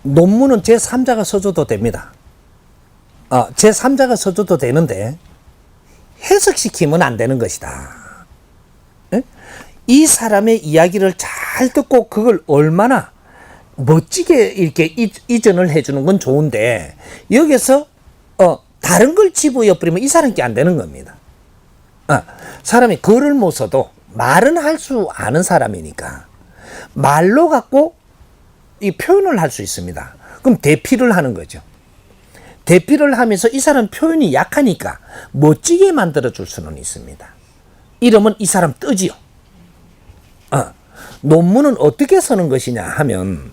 논문은 제3자가 써줘도 됩니다. 제3자가 써줘도 되는데 해석시키면 안 되는 것이다. 에? 이 사람의 이야기를 잘 듣고 그걸 얼마나 멋지게 이렇게 이전을 해주는 건 좋은데 여기서 다른 걸 집어넣어버리면 이 사람께 안 되는 겁니다. 사람이 글을 못 써도 말은 할 수 아는 사람이니까 말로 갖고 이 표현을 할 수 있습니다. 그럼 대피를 하는 거죠. 대피를 하면서 이 사람 표현이 약하니까 멋지게 만들어 줄 수는 있습니다. 이러면 이 사람 뜨지요. 논문은 어떻게 쓰는 것이냐 하면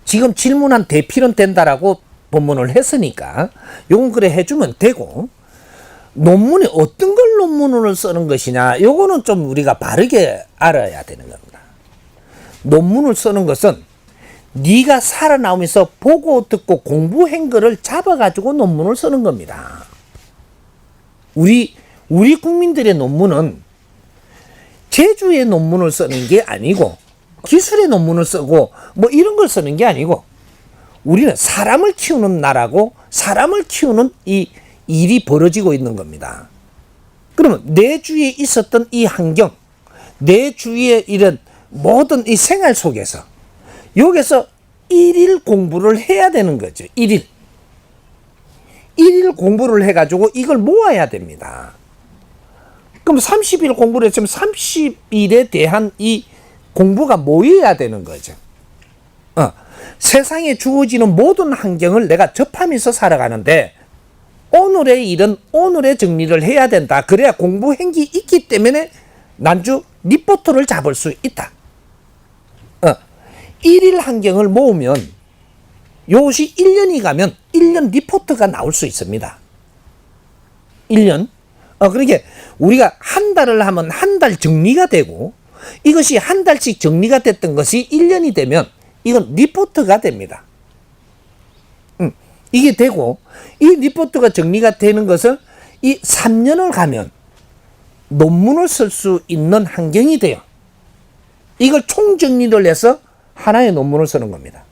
지금 질문한 대피는 된다라고 본문을 했으니까 요건 그래 해주면 되고, 논문이 어떤 걸 논문을 쓰는 것이냐 요거는 좀 우리가 바르게 알아야 되는 겁니다. 논문을 쓰는 것은 네가 살아나오면서 보고 듣고 공부한 거를 잡아가지고 논문을 쓰는 겁니다. 우리 국민들의 논문은 제주의 논문을 쓰는 게 아니고 기술의 논문을 쓰고 뭐 이런 걸 쓰는 게 아니고 우리는 사람을 키우는 나라고 사람을 키우는 이 일이 벌어지고 있는 겁니다. 그러면 내 주위에 있었던 이 환경, 내 주위에 이런 모든 이 생활 속에서 여기서 1일 공부를 해야 되는 거죠. 1일 공부를 해가지고 이걸 모아야 됩니다. 그럼 30일 공부를 했으면 30일에 대한 이 공부가 모여야 되는 거죠. 세상에 주어지는 모든 환경을 내가 접하면서 살아가는데 오늘의 일은 오늘의 정리를 해야 된다. 그래야 공부 행기 있기 때문에 난주 리포트를 잡을 수 있다. 1일 환경을 모으면 요것이 1년이 가면 1년 리포트가 나올 수 있습니다. 1년. 그러니까 우리가 한 달을 하면 한 달 정리가 되고 이것이 한 달씩 정리가 됐던 것이 1년이 되면 이건 리포트가 됩니다. 이게 되고 이 리포트가 정리가 되는 것을 이 3년을 가면 논문을 쓸 수 있는 환경이 돼요. 이걸 총정리를 해서 하나의 논문을 쓰는 겁니다.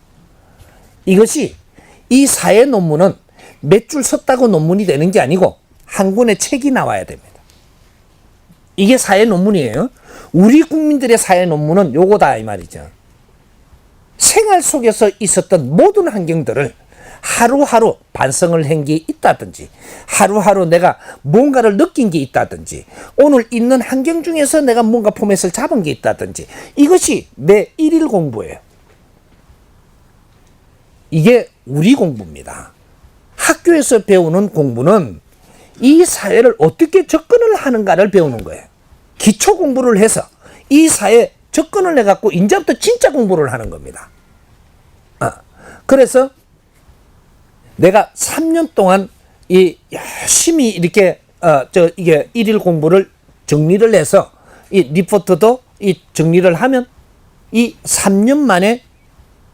이것이 이 사회 논문은 몇 줄 썼다고 논문이 되는 게 아니고 한 권의 책이 나와야 됩니다. 이게 사회 논문이에요. 우리 국민들의 사회 논문은 요거다 이 말이죠. 생활 속에서 있었던 모든 환경들을 하루하루 반성을 한 게 있다든지 하루하루 내가 뭔가를 느낀 게 있다든지 오늘 있는 환경 중에서 내가 뭔가 포맷을 잡은 게 있다든지 이것이 내 1일 공부예요. 이게 우리 공부입니다. 학교에서 배우는 공부는 이 사회를 어떻게 접근을 하는가를 배우는 거예요. 기초 공부를 해서 이 사회에 접근을 해갖고 이제부터 진짜 공부를 하는 겁니다. 그래서 내가 3년 동안 이 열심히 이렇게 이게 1일 공부를 정리를 해서 이 리포트도 이 정리를 하면 이 3년 만에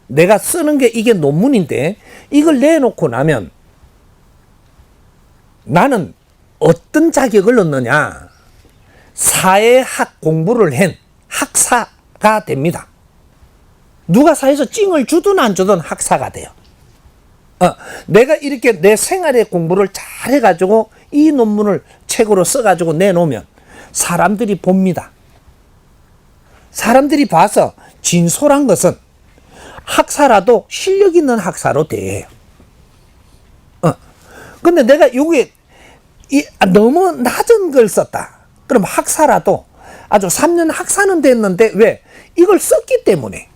내가 쓰는 게 이게 논문인데 이걸 내놓고 나면 나는 어떤 자격을 얻느냐? 사회학 공부를 한 학사가 됩니다. 누가 사회에서 찡을 주든 안 주든 학사가 돼요. 내가 이렇게 내 생활의 공부를 잘 해가지고 이 논문을 책으로 써가지고 내놓으면 사람들이 봅니다. 사람들이 봐서 진솔한 것은 학사라도 실력 있는 학사로 대해요. 근데 내가 요게 너무 낮은 걸 썼다. 그럼 학사라도 아주 3년 학사는 됐는데 왜? 이걸 썼기 때문에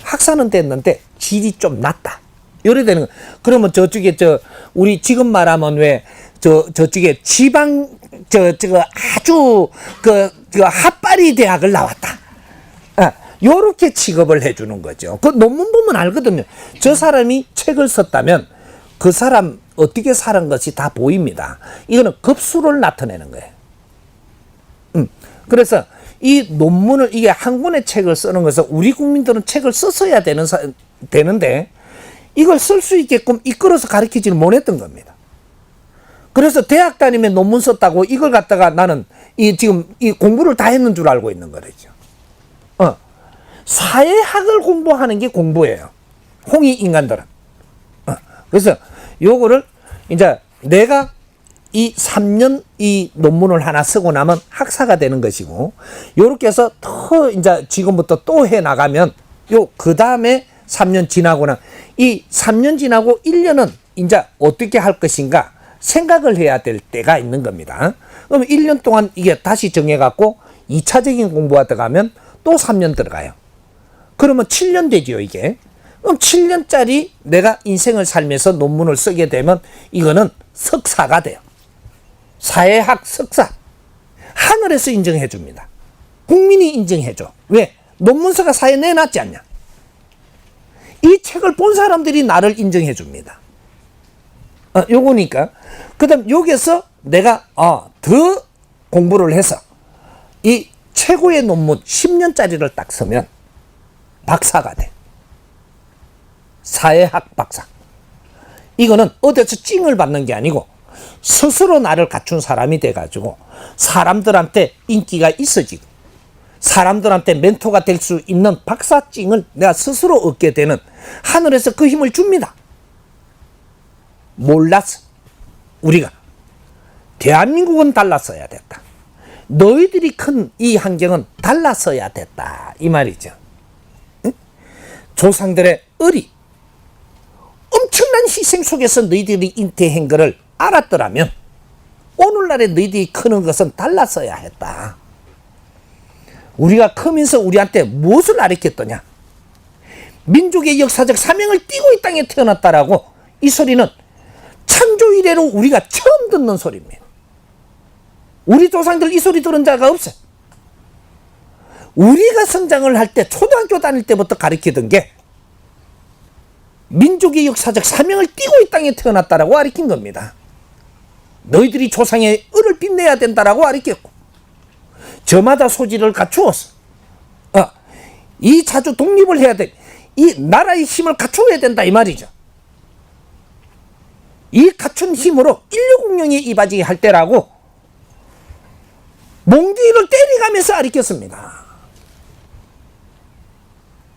학사는 됐는데 질이 좀 낮다. 요래 되는 거. 그러면 저쪽에 우리 지금 말하면 왜 저쪽에 지방 아주 핫바리 대학을 나왔다. 요렇게 취급을 해주는 거죠. 그 논문 보면 알거든요. 저 사람이 책을 썼다면 그 사람 어떻게 사는 것이 다 보입니다. 이거는 급수를 나타내는 거예요. 그래서 이 논문을 이게 한 권의 책을 쓰는 것은 우리 국민들은 책을 썼어야 되는데 이걸 쓸 수 있게끔 이끌어서 가르치지는 못했던 겁니다. 그래서 대학 다니면 논문 썼다고 이걸 갖다가 나는 지금 이 공부를 다 했는 줄 알고 있는 거죠. 사회학을 공부하는 게 공부예요. 홍익 인간들은. 그래서 요거를 이제 내가 이 3년 이 논문을 하나 쓰고 나면 학사가 되는 것이고, 요렇게 해서 더 이제 지금부터 또 해 나가면 그 다음에 3년 지나고는 이 3년 지나고 1년은 이제 어떻게 할 것인가 생각을 해야 될 때가 있는 겁니다. 그럼 1년 동안 이게 다시 정해갖고 2차적인 공부가 들어가면 또 3년 들어가요. 그러면 7년 되지요, 이게. 그럼 7년짜리 내가 인생을 살면서 논문을 쓰게 되면 이거는 석사가 돼요. 사회학 석사. 하늘에서 인정해 줍니다. 국민이 인정해 줘. 왜? 논문서가 사회에 내놨지 않냐. 이 책을 본 사람들이 나를 인정해 줍니다. 요거니까. 그 다음 여기서 내가 더 공부를 해서 이 최고의 논문 10년짜리를 딱 쓰면 박사가 돼. 사회학 박사. 이거는 어디서 찡을 받는 게 아니고 스스로 나를 갖춘 사람이 돼가지고 사람들한테 인기가 있어지고 사람들한테 멘토가 될 수 있는 박사증을 내가 스스로 얻게 되는, 하늘에서 그 힘을 줍니다. 몰랐어. 우리가 대한민국은 달랐어야 됐다. 너희들이 큰 이 환경은 달랐어야 됐다. 이 말이죠. 응? 조상들의 의리, 엄청난 희생 속에서 너희들이 잉태한 것을 알았더라면 오늘날의 너희들이 크는 것은 달랐어야 했다. 우리가 크면서 우리한테 무엇을 가르쳤더냐? 민족의 역사적 사명을 띠고 이 땅에 태어났다라고. 이 소리는 창조 이래로 우리가 처음 듣는 소리입니다. 우리 조상들 이 소리 들은 자가 없어요. 우리가 성장을 할 때 초등학교 다닐 때부터 가르치던 게 민족의 역사적 사명을 띠고 이 땅에 태어났다라고 가르친 겁니다. 너희들이 조상의 을을 빛내야 된다라고 가르쳤고, 저마다 소질을 갖추었어. 이 자주 독립을 해야 돼. 이 나라의 힘을 갖추어야 된다 이 말이죠. 이 갖춘 힘으로 인류공룡에 이바지게 할 때라고 몽둥이를 때려가면서 가르쳤습니다.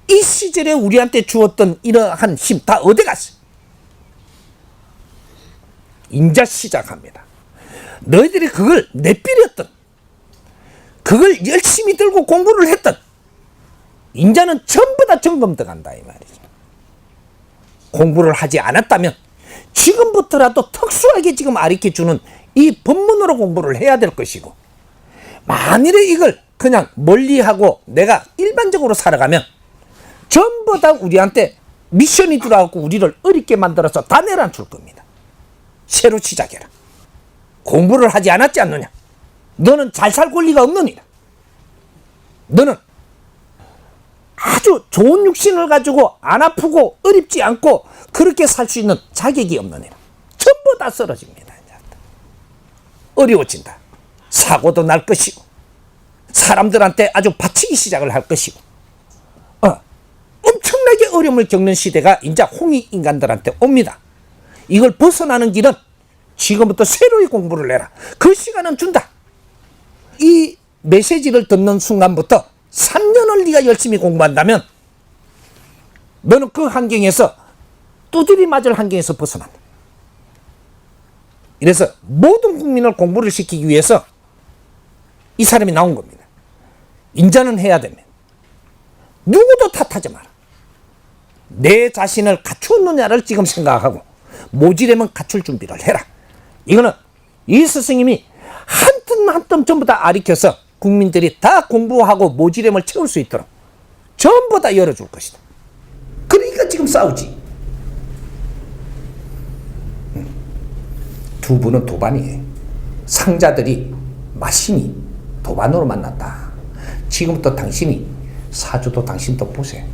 이 시절에 우리한테 주었던 이러한 힘 다 어디 갔어? 인자 시작합니다. 너희들이 그걸 내비렸던, 그걸 열심히 들고 공부를 했던 인자는 전부 다 점검 들어간다 이 말이죠. 공부를 하지 않았다면 지금부터라도 특수하게 지금 가르쳐주는 이 법문으로 공부를 해야 될 것이고, 만일에 이걸 그냥 멀리하고 내가 일반적으로 살아가면 전부 다 우리한테 미션이 들어가고 우리를 어렵게 만들어서 다 내려앉힐 겁니다. 새로 시작해라. 공부를 하지 않았지 않느냐? 너는 잘 살 권리가 없느니라. 너는 아주 좋은 육신을 가지고 안 아프고 어렵지 않고 그렇게 살 수 있는 자격이 없느니라. 전부 다 쓰러집니다. 어려워진다. 사고도 날 것이고 사람들한테 아주 바치기 시작을 할 것이고 엄청나게 어려움을 겪는 시대가 이제 홍익 인간들한테 옵니다. 이걸 벗어나는 길은 지금부터 새로이 공부를 해라. 그 시간은 준다. 이 메시지를 듣는 순간부터 3년을 네가 열심히 공부한다면 너는 그 환경에서 두드리 맞을 환경에서 벗어난다. 이래서 모든 국민을 공부를 시키기 위해서 이 사람이 나온 겁니다. 인자는 해야 됩니다. 누구도 탓하지 마라. 내 자신을 갖추었느냐를 지금 생각하고 모지려면 갖출 준비를 해라. 이거는 이 스승님이 한 점 한 점 전부 다 가르쳐서 국민들이 다 공부하고 모지렘을 채울 수 있도록 전부 다 열어줄 것이다. 그러니까 지금 싸우지. 두 분은 도반이에요. 상자들이 마신이 도반으로 만났다. 지금부터 당신이 사주도 당신도 보세요.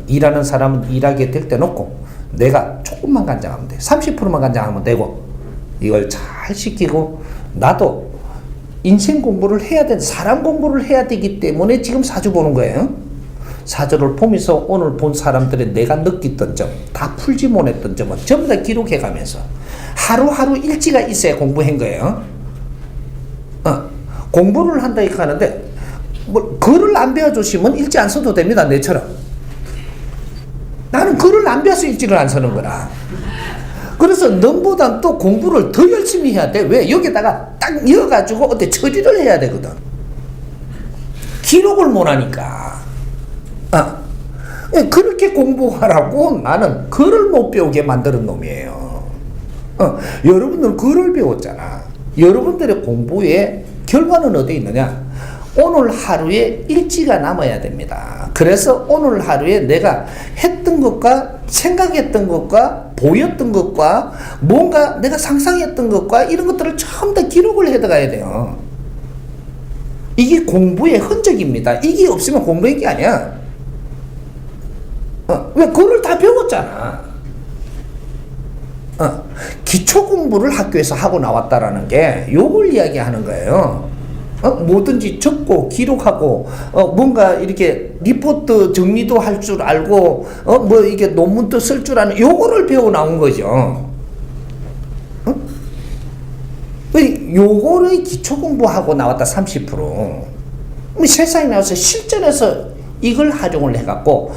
일하는 사람은 일하게 될 때 놓고 내가 조금만 간장하면 돼. 30%만 간장하면 되고 이걸 잘 시키고 나도 인생 공부를 해야 돼. 사람 공부를 해야 되기 때문에 지금 사주 보는 거예요. 사주를 보면서 오늘 본 사람들의 내가 느꼈던 점, 다 풀지 못했던 점은 전부 다 기록해 가면서 하루하루 일지가 있어야 공부한 거예요. 공부를 한다 이렇게 하는데 뭐 글을 안 배워주시면 일지 안 써도 됩니다. 내처럼. 나는 글을 안 배워서 일지를 안 쓰는 거라. 그래서 너보다 또 공부를 더 열심히 해야 돼. 왜? 여기다가 딱 이어가지고 어때 처리를 해야 되거든. 기록을 못 하니까. 그렇게 공부하라고 나는 글을 못 배우게 만드는 놈이에요. 여러분들은 글을 배웠잖아. 여러분들의 공부의 결과는 어디 있느냐? 오늘 하루에 일지가 남아야 됩니다. 그래서 오늘 하루에 내가 했던 것과 생각했던 것과 보였던 것과 뭔가 내가 상상했던 것과 이런 것들을 전부 다 기록을 해둬가야 돼요. 이게 공부의 흔적입니다. 이게 없으면 공부한 게 아니야. 왜? 그걸 다 배웠잖아. 기초 공부를 학교에서 하고 나왔다라는 게 요걸 이야기하는 거예요. 뭐든지 적고 기록하고 뭔가 이렇게 리포트 정리도 할 줄 알고 뭐 이게 논문도 쓸 줄 아는 요거를 배워 나온 거죠. 요거를 기초 공부하고 나왔다 30%. 세상에 나와서 실전에서 이걸 활용을 해갖고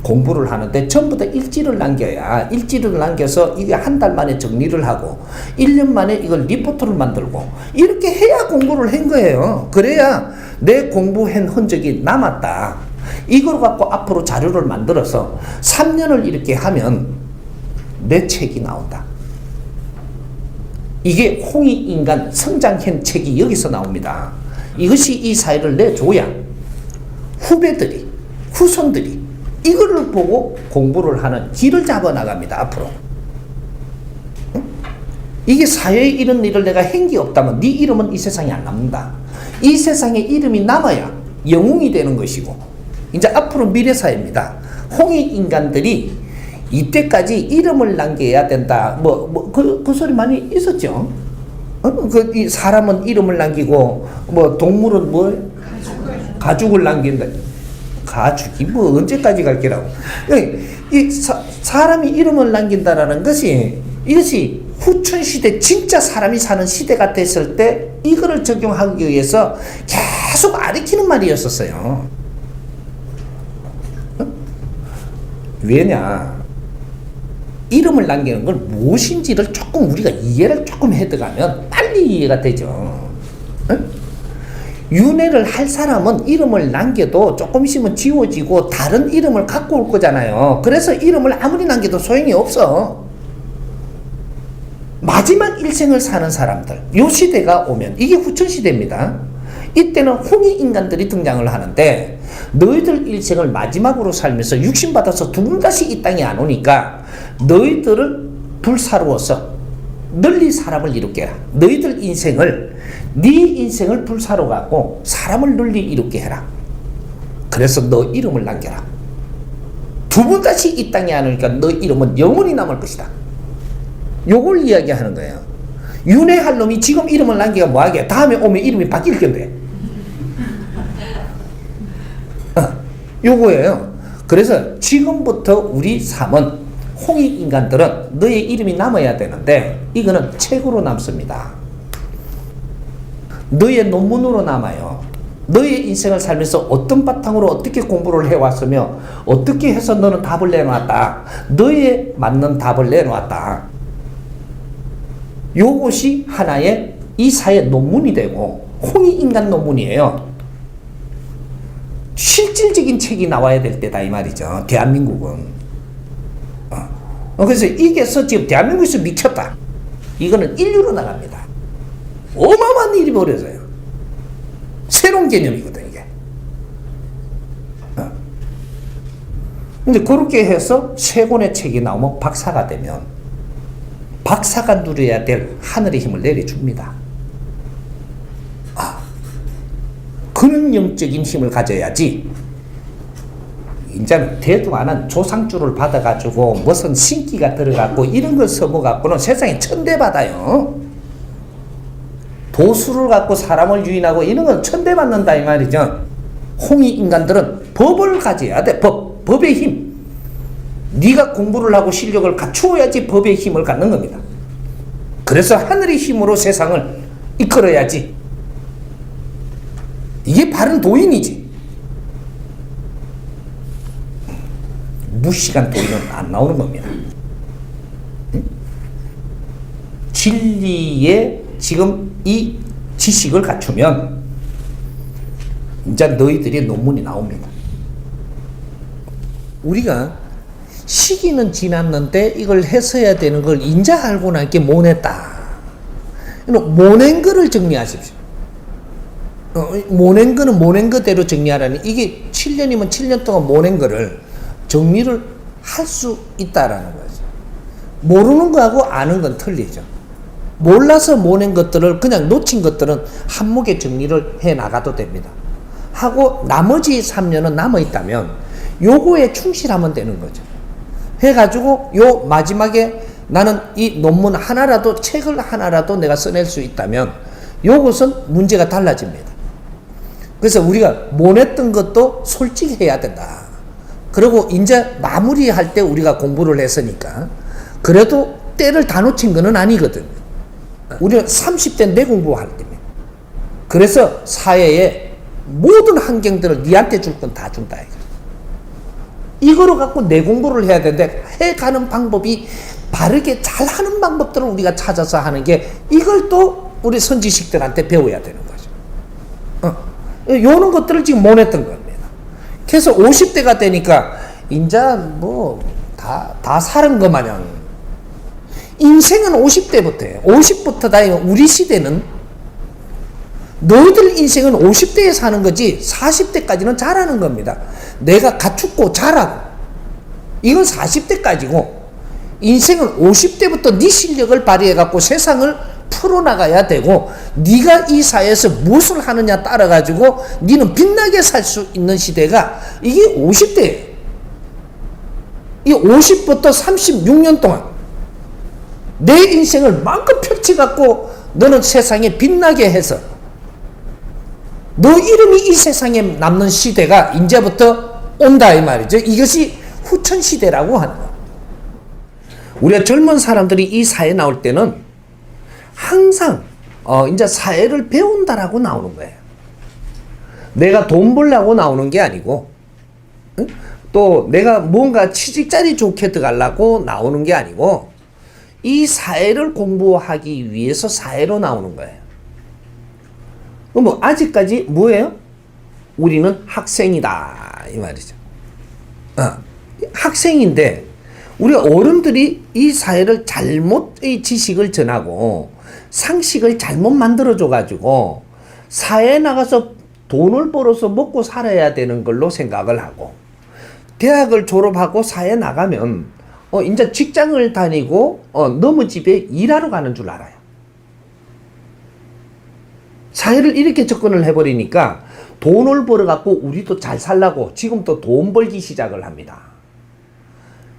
공부를 하는데 전부 다 일지를 남겨야, 일지를 남겨서 이게 한 달 만에 정리를 하고 1년 만에 이걸 리포트를 만들고 이렇게 해야 공부를 한 거예요. 그래야 내 공부한 흔적이 남았다. 이걸 갖고 앞으로 자료를 만들어서 3년을 이렇게 하면 내 책이 나온다. 이게 홍익인간 성장한 책이 여기서 나옵니다. 이것이 이 사회를 내줘야 후배들이, 후손들이 이거를 보고 공부를 하는 길을 잡아 나갑니다. 앞으로. 이게 사회에 이런 일을 내가 한 게 없다면 네 이름은 이 세상에 안 남는다. 이 세상에 이름이 남아야 영웅이 되는 것이고 이제 앞으로 미래사회입니다. 홍익인간들이 이때까지 이름을 남겨야 된다. 그 소리 많이 있었죠. 이 사람은 이름을 남기고 동물은 가죽을 남긴다. 가죽이 언제까지 갈 게라고. 사람이 이름을 남긴다라는 것이 이것이 후천시대 진짜 사람이 사는 시대가 됐을 때 이거를 적용하기 위해서 계속 가르치는 말이었었어요. 왜냐? 이름을 남기는 걸 무엇인지를 조금 우리가 이해를 조금 해들어가면 빨리 이해가 되죠. 윤회를 할 사람은 이름을 남겨도 조금 있으면 지워지고 다른 이름을 갖고 올 거잖아요. 그래서 이름을 아무리 남겨도 소용이 없어. 마지막 일생을 사는 사람들, 요 시대가 오면 이게 후천시대입니다. 이때는 홍익인간들이 등장을 하는데 너희들 일생을 마지막으로 살면서 육신받아서 두 번 다시 이 땅에 안 오니까 너희들을 불사루어서 널리 사람을 이롭게 해라. 너희들 인생을 네 인생을 불사로 갖고 사람을 널리 이롭게 해라. 그래서 너 이름을 남겨라. 두 번 다시 이 땅에 안 오니까 너 이름은 영원히 남을 것이다. 요걸 이야기하는 거예요. 윤회할 놈이 지금 이름을 남기가 뭐하게 다음에 오면 이름이 바뀔 건데. 요거예요. 그래서 지금부터 우리 삶은 홍익인간들은 너의 이름이 남아야 되는데 이거는 책으로 남습니다. 너의 논문으로 남아요. 너의 인생을 살면서 어떤 바탕으로 어떻게 공부를 해왔으며 어떻게 해서 너는 답을 내놓았다. 너에 맞는 답을 내놓았다. 요것이 하나의 이 사회 논문이 되고 홍익인간 논문이에요. 실질적인 책이 나와야 될 때다 이 말이죠. 대한민국은. 그래서 이게서 지금 대한민국에서 미쳤다. 이거는 인류로 나갑니다. 어마어마한 일이 벌어져요. 새로운 개념이거든 이게. 근데 그렇게 해서 세 권의 책이 나오면 박사가 되면 박사가 누려야 될 하늘의 힘을 내려줍니다. 그런 영적인 힘을 가져야지. 이제는 대두하는 조상주를 받아가지고 무슨 신기가 들어갔고 이런 걸 써먹어갖고는 세상에 천대받아요. 도수를 갖고 사람을 유인하고 이런 건 천대받는다 이 말이죠. 홍익인간들은 법을 가져야 돼. 법의 힘. 네가 공부를 하고 실력을 갖추어야지 법의 힘을 갖는 겁니다. 그래서 하늘의 힘으로 세상을 이끌어야지. 이게 바른 도인이지. 무식한 도인은 안 나오는 겁니다. 진리에 지금 이 지식을 갖추면 이제 너희들의 논문이 나옵니다. 우리가 시기는 지났는데 이걸 했어야 되는 걸 인자 알고 나니까 못했다. 못낸 거를 정리하십시오. 못낸 거는 못낸 거대로 정리하라니, 이게 7년이면 7년 동안 못낸 거를 정리를 할 수 있다라는 거죠. 모르는 거하고 아는 건 틀리죠. 몰라서 못낸 것들을, 그냥 놓친 것들은 한목에 정리를 해 나가도 됩니다. 하고 나머지 3년은 남아있다면 요거에 충실하면 되는 거죠. 해가지고 요 마지막에 나는 이 논문 하나라도, 책을 하나라도 내가 써낼 수 있다면 요것은 문제가 달라집니다. 그래서 우리가 못했던 것도 솔직해야 된다. 그리고 이제 마무리할 때 우리가 공부를 했으니까 그래도 때를 다 놓친 거는 아니거든. 우리는 30대 내 공부할 때입니다. 그래서 사회에 모든 환경들을 니한테 줄 건 다 준다. 이거로 갖고 내 공부를 해야 되는데, 해가는 방법이 바르게 잘하는 방법들을 우리가 찾아서 하는 게, 이걸 또 우리 선지식들한테 배워야 되는 거죠. 요런 것들을 지금 못했던 겁니다. 그래서 50대가 되니까 인자 뭐 다 사는 것 마냥, 인생은 50대부터예요. 50부터 다니고, 우리 시대는 너희들 인생은 50대에 사는 거지 40대까지는 잘하는 겁니다. 내가 갖추고 잘하고, 이건 40대까지고, 인생은 50대부터 네 실력을 발휘해 갖고 세상을 풀어나가야 되고, 네가 이 사회에서 무엇을 하느냐 따라 가지고 네는 빛나게 살 수 있는 시대가 이게 50대예요. 이 50부터 36년 동안 내 인생을 마음껏 펼쳐 갖고 너는 세상에 빛나게 해서 너 이름이 이 세상에 남는 시대가 이제부터 온다, 이 말이죠. 이것이 후천시대라고 하는 거예요. 우리가 젊은 사람들이 이 사회에 나올 때는 항상 이제 사회를 배운다라고 나오는 거예요. 내가 돈 벌려고 나오는 게 아니고, 응? 또 내가 뭔가 취직자리 좋게 들어가려고 나오는 게 아니고, 이 사회를 공부하기 위해서 사회로 나오는 거예요. 그럼 아직까지 뭐예요? 우리는 학생이다, 이 말이죠. 학생인데 우리 어른들이 이 사회를 잘못의 지식을 전하고 상식을 잘못 만들어줘 가지고 사회에 나가서 돈을 벌어서 먹고 살아야 되는 걸로 생각을 하고, 대학을 졸업하고 사회에 나가면 이제 직장을 다니고 너무 집에 일하러 가는 줄 알아요. 사회를 이렇게 접근을 해버리니까 돈을 벌어갖고 우리도 잘 살라고 지금 또 돈 벌기 시작을 합니다.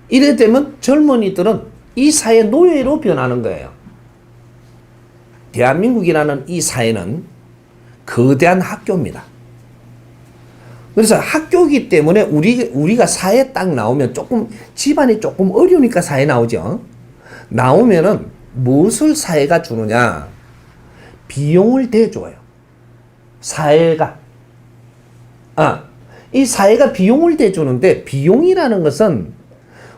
이래 되면 젊은이들은 이 사회 노예로 변하는 거예요. 대한민국이라는 이 사회는 거대한 학교입니다. 그래서 학교이기 때문에 우리가 사회에 딱 나오면 조금 집안이 조금 어려우니까 사회에 나오죠. 나오면은 무엇을 사회가 주느냐? 비용을 대줘요. 사회가. 이 사회가 비용을 대주는데, 비용이라는 것은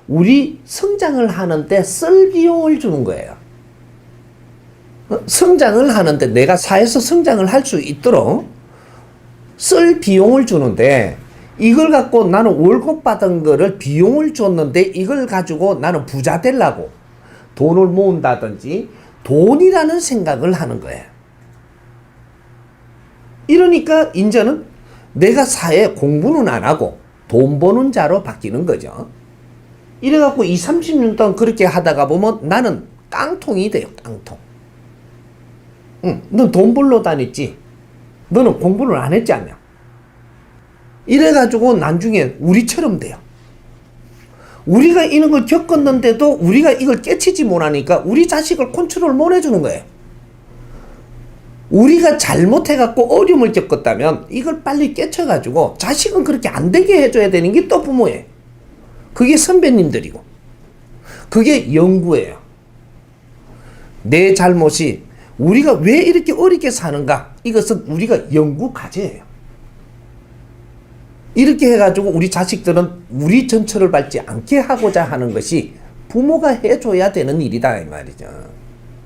우리 성장을 하는데 쓸 비용을 주는 거예요. 성장을 하는데, 내가 사회에서 성장을 할 수 있도록 쓸 비용을 주는데, 이걸 갖고 나는 월급 받은 거를 비용을 줬는데 이걸 가지고 나는 부자 되려고 돈을 모은다든지 돈이라는 생각을 하는 거예요. 이러니까 이제는 내가 사회에 공부는 안 하고 돈 버는 자로 바뀌는 거죠. 이래갖고 20, 30년 동안 그렇게 하다가 보면 나는 깡통이 돼요. 깡통. 넌 돈 벌러 다녔지. 너는 공부를 안 했지 않냐. 이래가지고 나중에 우리처럼 돼요. 우리가 이런 걸 겪었는데도 우리가 이걸 깨치지 못하니까 우리 자식을 컨트롤 못 해주는 거예요. 우리가 잘못해갖고 어려움을 겪었다면 이걸 빨리 깨쳐가지고 자식은 그렇게 안 되게 해줘야 되는 게 또 부모예요. 그게 선배님들이고 그게 연구예요. 내 잘못이 우리가 왜 이렇게 어렵게 사는가, 이것은 우리가 연구 과제예요. 이렇게 해가지고 우리 자식들은 우리 전철을 밟지 않게 하고자 하는 것이 부모가 해줘야 되는 일이다 이 말이죠.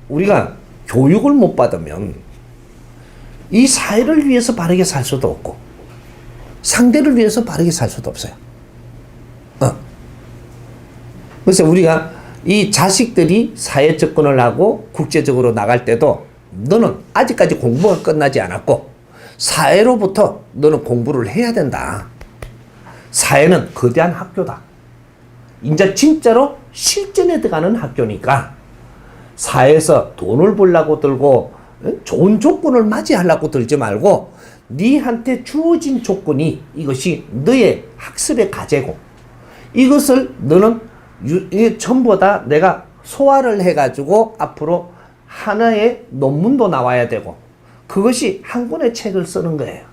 우리가 교육을 못 받으면 이 사회를 위해서 바르게 살 수도 없고 상대를 위해서 바르게 살 수도 없어요. 그래서 우리가 이 자식들이 사회 접근을 하고 국제적으로 나갈 때도 너는 아직까지 공부가 끝나지 않았고 사회로부터 너는 공부를 해야 된다. 사회는 거대한 학교다. 이제 진짜로 실전에 들어가는 학교니까 사회에서 돈을 벌려고 들고 좋은 조건을 맞이하려고 들지 말고 네한테 주어진 조건이 이것이 너의 학습의 과제고 이것을 너는 이게 전부 다 내가 소화를 해가지고 앞으로 하나의 논문도 나와야 되고 그것이 한 권의 책을 쓰는 거예요.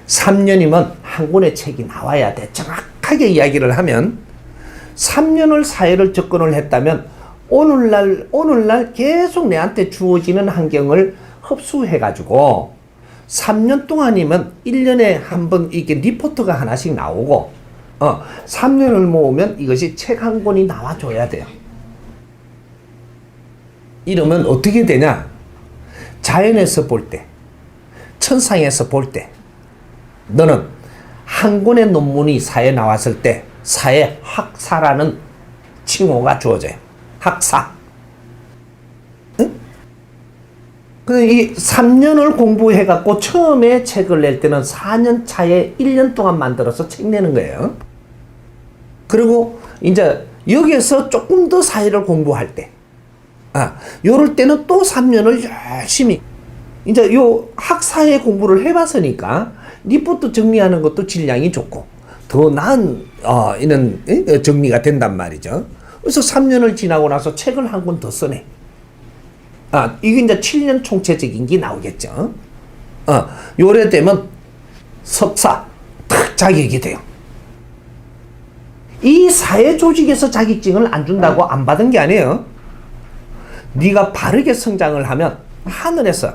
3년이면 한 권의 책이 나와야 돼. 정확하게 이야기를 하면 3년을 사회를 접근을 했다면 오늘날 계속 내한테 주어지는 환경을 흡수해가지고 3년 동안이면 1년에 한 번 이게 리포트가 하나씩 나오고 3년을 모으면 이것이 책 한 권이 나와줘야 돼요. 이러면 어떻게 되냐? 자연에서 볼 때, 천상에서 볼 때, 너는 한 권의 논문이 사회에 나왔을 때 사회 학사라는 칭호가 주어져요. 학사. 응? 근데 이 3년을 공부해갖고 처음에 책을 낼 때는 4년 차에 1년 동안 만들어서 책 내는 거예요. 그리고 이제 여기에서 조금 더 사회를 공부할 때, 요럴 때는 또 3년을 열심히, 이제 요 학사의 공부를 해봤으니까, 리포트 정리하는 것도 질량이 좋고, 더 나은, 이런, 정리가 된단 말이죠. 그래서 3년을 지나고 나서 책을 한 권 더 쓰네. 이게 이제 7년 총체적인 게 나오겠죠. 요래 되면 석사, 탁 자격이 돼요. 이 사회 조직에서 자격증을 안 준다고 안 받은 게 아니에요. 네가 바르게 성장을 하면 하늘에서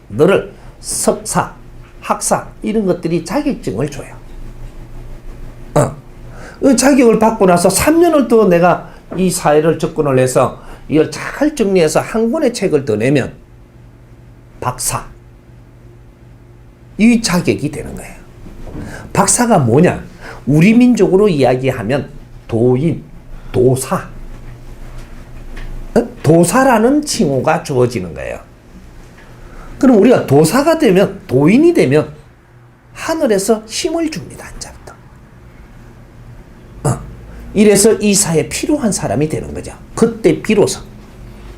너를 석사, 학사 이런 것들이 자격증을 줘요. 자격을 받고 나서 3년을 더 내가 이 사회를 접근을 해서 이걸 잘 정리해서 한 권의 책을 더 내면 박사. 이 자격이 되는 거예요. 박사가 뭐냐? 우리 민족으로 이야기하면 도인, 도사. 도사라는 칭호가 주어지는 거예요. 그럼 우리가 도사가 되면, 도인이 되면 하늘에서 힘을 줍니다. 이제부터. 이래서 이 사회에 필요한 사람이 되는 거죠. 그때 비로소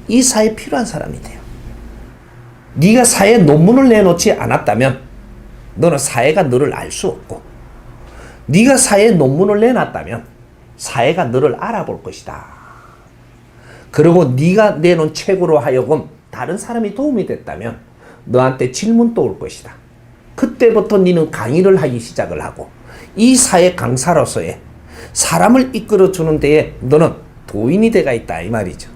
이 사회에 필요한 사람이 돼요. 네가 사회에 논문을 내놓지 않았다면 너는 사회가 너를 알 수 없고, 네가 사회에 논문을 내놨다면 사회가 너를 알아볼 것이다. 그리고 네가 내놓은 책으로 하여금 다른 사람이 도움이 됐다면 너한테 질문도 올 것이다. 그때부터 너는 강의를 하기 시작을 하고 이 사회 강사로서의 사람을 이끌어주는 데에 너는 도인이 돼가 있다 이 말이죠.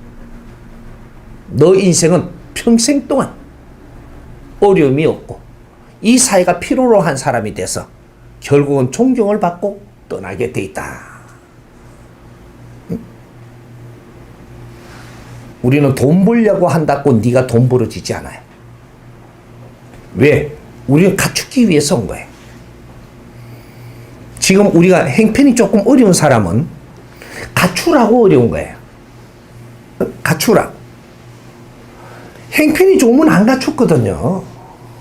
너 인생은 평생 동안 어려움이 없고 이 사회가 필요로 한 사람이 돼서 결국은 존경을 받고 떠나게 돼 있다. 우리는 돈 벌려고 한다고 네가 돈 벌어지지 않아요. 왜? 우리는 갖추기 위해서 온 거예요. 지금 우리가 행편이 조금 어려운 사람은 갖추라고 어려운 거예요. 갖추라. 행편이 좋으면 안 갖췄거든요.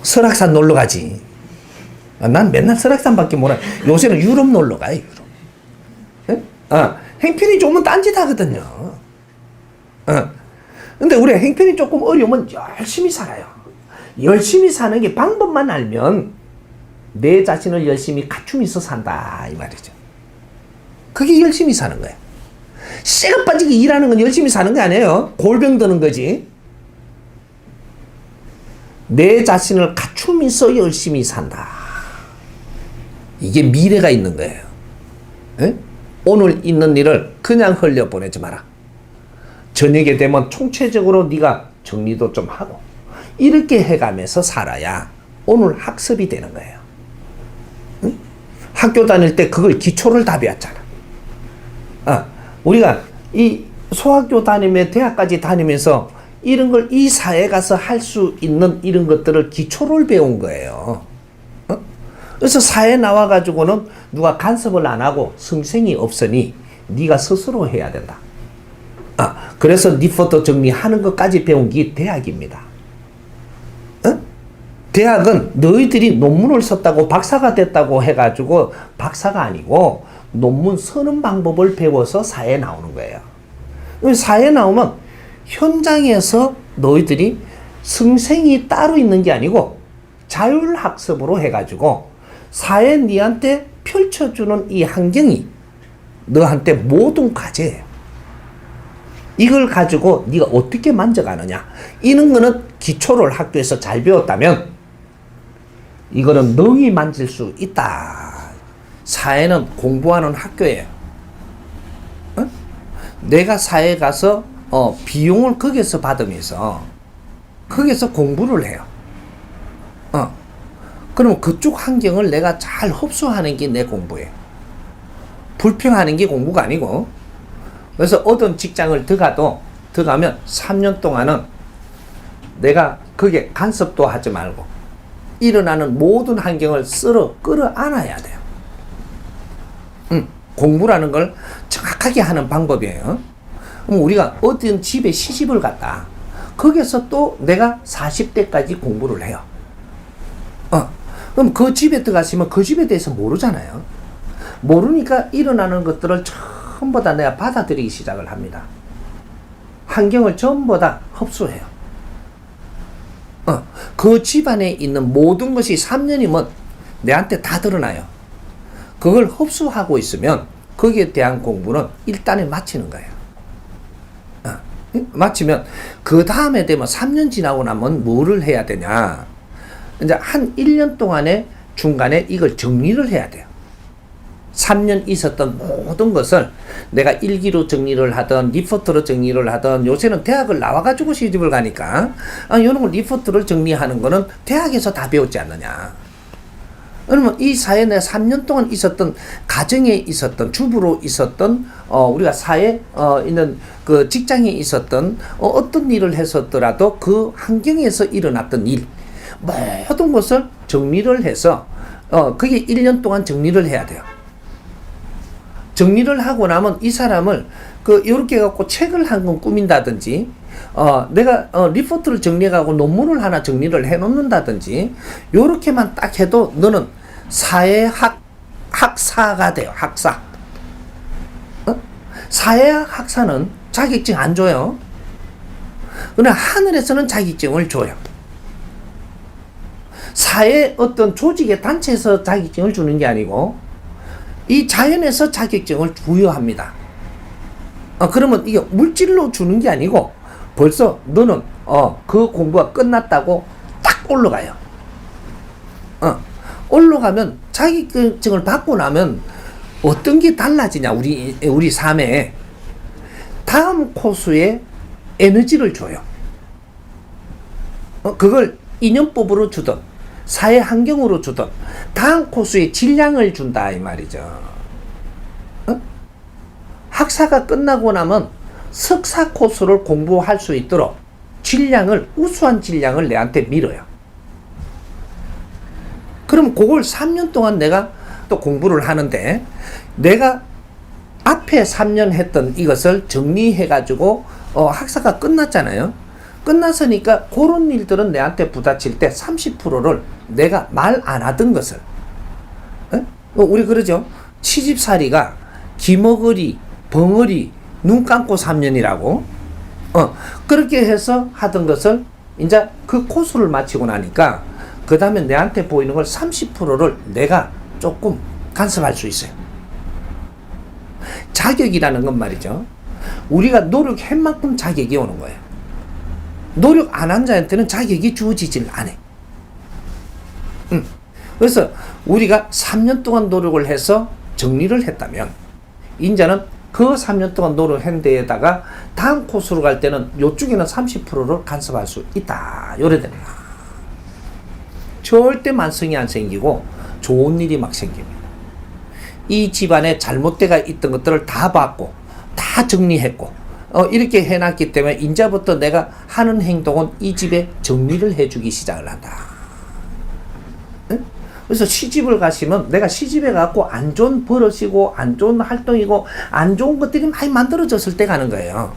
설악산 놀러 가지. 난 맨날 설악산밖에 몰라. 요새는 유럽 놀러 가요, 유럽. 행편이 좋으면 딴짓 하거든요. 근데 우리가 행편이 조금 어려우면 열심히 살아요. 열심히 사는 게 방법만 알면 내 자신을 열심히 갖추면서 산다 이 말이죠. 그게 열심히 사는 거예요. 쇠가 빠지게 일하는 건 열심히 사는 게 아니에요. 골병 드는 거지. 내 자신을 갖추면서 열심히 산다. 이게 미래가 있는 거예요. 에? 오늘 있는 일을 그냥 흘려보내지 마라. 저녁에 되면 총체적으로 네가 정리도 좀 하고 이렇게 해가면서 살아야 오늘 학습이 되는 거예요. 학교 다닐 때 그걸 기초를 다 배웠잖아. 우리가 이 소학교 다니며 대학까지 다니면서 이런 걸 이 사회에 가서 할 수 있는 이런 것들을 기초를 배운 거예요. 그래서 사회에 나와가지고는 누가 간섭을 안 하고 성생이 없으니 네가 스스로 해야 된다. 그래서 리포트 정리하는 것까지 배운 게 대학입니다. 대학은 너희들이 논문을 썼다고 박사가 됐다고 해가지고 박사가 아니고 논문 쓰는 방법을 배워서 사회에 나오는 거예요. 사회에 나오면 현장에서 너희들이 성생이 따로 있는 게 아니고 자율학습으로 해가지고 사회 니한테 펼쳐주는 이 환경이 너한테 모든 과제예요. 이걸 가지고 네가 어떻게 만져가느냐, 이런 거는 기초를 학교에서 잘 배웠다면 이거는 능히 만질 수 있다. 사회는 공부하는 학교예요. 내가 사회에 가서 비용을 거기서 받으면서 거기서 공부를 해요. 그러면 그쪽 환경을 내가 잘 흡수하는 게 내 공부예요. 불평하는 게 공부가 아니고. 그래서 어떤 직장을 들어가면 3년 동안은 내가 거기에 간섭도 하지 말고 일어나는 모든 환경을 끌어안아야 돼요. 공부라는 걸 정확하게 하는 방법이에요. 그럼 우리가 어떤 집에 시집을 갔다. 거기서 또 내가 40대까지 공부를 해요. 그럼 그 집에 들어가시면 그 집에 대해서 모르잖아요. 모르니까 일어나는 것들을 전부 다 내가 받아들이기 시작을 합니다. 환경을 전부 다 흡수해요. 그 집안에 있는 모든 것이 3년이면 내한테 다 드러나요. 그걸 흡수하고 있으면 거기에 대한 공부는 일단에 마치는 거예요. 마치면 그 다음에 되면 3년 지나고 나면 뭐를 해야 되냐. 이제 한 1년 동안에 중간에 이걸 정리를 해야 돼요. 3년 있었던 모든 것을 내가 일기로 정리를 하든 리포트로 정리를 하든, 요새는 대학을 나와가지고 시집을 가니까 이런 걸 리포트를 정리하는 거는 대학에서 다 배웠지 않느냐. 그러면 이 사회에 내가 3년 동안 있었던 가정에 있었던 주부로 있었던 우리가 사회에 있는 그 직장에 있었던 어떤 일을 했었더라도 그 환경에서 일어났던 일 모든 것을 정리를 해서 그게 1년 동안 정리를 해야 돼요. 정리를 하고 나면 이 사람을 요렇게 갖고 책을 한 권 꾸민다든지 내가 리포트를 정리해가고 논문을 하나 정리를 해놓는다든지 요렇게만 딱 해도 너는 사회학사가 돼요. 학사. 사회학 학사는 자격증 안 줘요. 그러나 하늘에서는 자격증을 줘요. 사회 어떤 조직의 단체에서 자격증을 주는 게 아니고 이 자연에서 자격증을 부여합니다. 그러면 이게 물질로 주는 게 아니고 벌써 너는 그 공부가 끝났다고 딱 올라가요. 올라가면 자격증을 받고 나면 어떤 게 달라지냐, 우리 삶에 다음 코스에 에너지를 줘요. 그걸 인연법으로 주든 사회 환경으로 주든 다음 코스에 질량을 준다 이 말이죠. 학사가 끝나고 나면 석사 코스를 공부할 수 있도록 우수한 질량을 내한테 밀어요. 그럼 그걸 3년 동안 내가 또 공부를 하는데, 내가 앞에 3년 했던 이것을 정리해가지고 학사가 끝났잖아요. 끝났으니까 그런 일들은 내한테 부딪힐 때 30%를 내가 말 안 하던 것을, 우리 그러죠. 시집살이가 기머거리, 벙어리, 눈 감고 3년이라고. 그렇게 해서 하던 것을 이제 그 코스를 마치고 나니까 그 다음에 내한테 보이는 걸 30%를 내가 조금 간섭할 수 있어요. 자격이라는 건 말이죠. 우리가 노력한 만큼 자격이 오는 거예요. 노력 안 한 자한테는 자격이 주어지질 않아요. 그래서 우리가 3년 동안 노력을 해서 정리를 했다면 이제는 그 3년 동안 노력한 데에다가 다음 코스로 갈 때는 요쪽에는 30%를 간섭할 수 있다. 요래 됩니다. 절대 만성이 안 생기고 좋은 일이 막 생깁니다. 이 집안에 잘못되가 있던 것들을 다 봤고 다 정리했고 이렇게 해놨기 때문에 이제부터 내가 하는 행동은 이 집에 정리를 해주기 시작을 한다. 응? 그래서 시집을 가시면 내가 시집에 가고 안 좋은 버릇이고 안 좋은 활동이고 안 좋은 것들이 많이 만들어졌을 때 가는 거예요.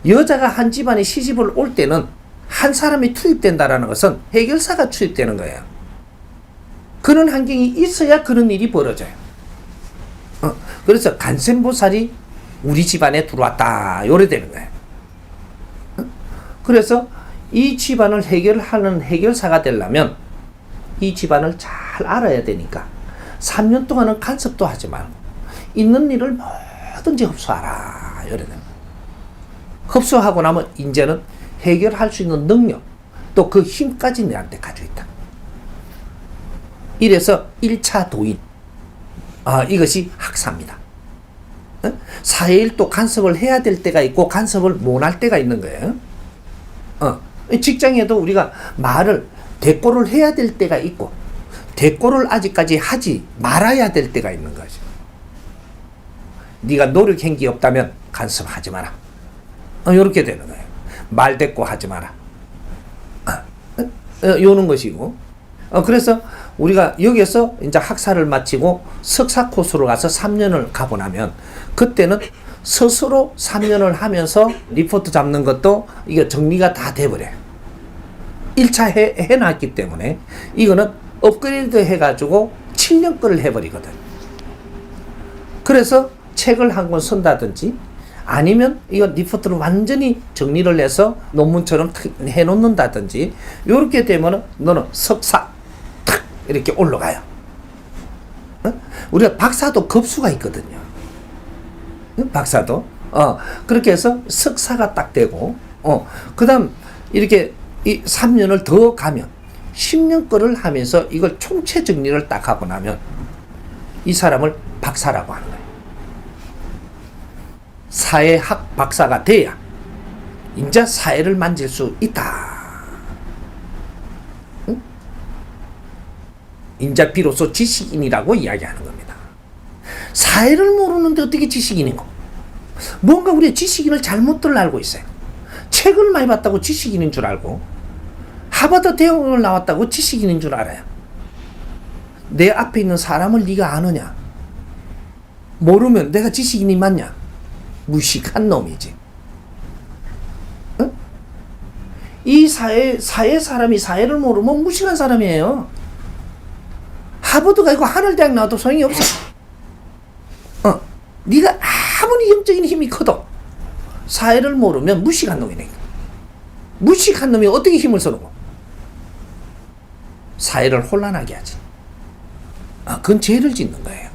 여자가 한 집안에 시집을 올 때는 한 사람이 투입된다라는 것은 해결사가 투입되는 거예요. 그런 환경이 있어야 그런 일이 벌어져요. 그래서 간센보살이 우리 집안에 들어왔다 요래 되는 거예요. 그래서 이 집안을 해결하는 해결사가 되려면 이 집안을 잘 알아야 되니까 3년 동안은 간섭도 하지 말고 있는 일을 뭐든지 흡수하라 요래 되는 거예요. 흡수하고 나면 이제는 해결할 수 있는 능력 또 그 힘까지 내한테 가지고 있다. 이래서 1차 도인 이것이 학사입니다. 사회일 또 간섭을 해야 될 때가 있고 간섭을 못할 때가 있는 거예요. 직장에도 우리가 말을 대꾸를 해야 될 때가 있고 대꾸를 아직까지 하지 말아야 될 때가 있는 거죠. 네가 노력한 게 없다면 간섭하지 마라. 이렇게 되는 거예요. 말 대꾸 하지 마라. 요는 것이고 그래서 우리가 여기에서 이제 학사를 마치고 석사 코스로 가서 3년을 가고 나면 그때는 스스로 3년을 하면서 리포트 잡는 것도 이게 정리가 다 돼버려요. 1차 해놨기 때문에 이거는 업그레이드 해가지고 7년 거를 해버리거든. 그래서 책을 한 권 쓴다든지 아니면 이거 리포트를 완전히 정리를 해서 논문처럼 해놓는다든지 이렇게 되면 너는 석사 탁 이렇게 올라가요. 우리가 박사도 급수가 있거든요. 박사도 그렇게 해서 석사가 딱 되고 그 다음 이렇게 이 3년을 더 가면 10년 거를 하면서 이걸 총체 정리를 딱 하고 나면 이 사람을 박사라고 하는 거예요. 사회학 박사가 돼야 이제 사회를 만질 수 있다. 응? 이제 비로소 지식인이라고 이야기하는 겁니다. 사회를 모르는데 어떻게 지식인인고? 뭔가 우리가 지식인을 잘못들 알고 있어요. 책을 많이 봤다고 지식인인 줄 알고 하버드 대학을 나왔다고 지식인인 줄 알아요. 내 앞에 있는 사람을 네가 아느냐? 모르면 내가 지식인이 맞냐? 무식한 놈이지. 응? 이 사회 사람이 사회를 모르면 무식한 사람이에요. 하버드가 있고 하늘대학 나와도 소용이 없어. 네가 아무리 영적인 힘이 커도 사회를 모르면 무식한 놈이네. 무식한 놈이 어떻게 힘을 써놓고 사회를 혼란하게 하지. 그건 죄를 짓는 거예요.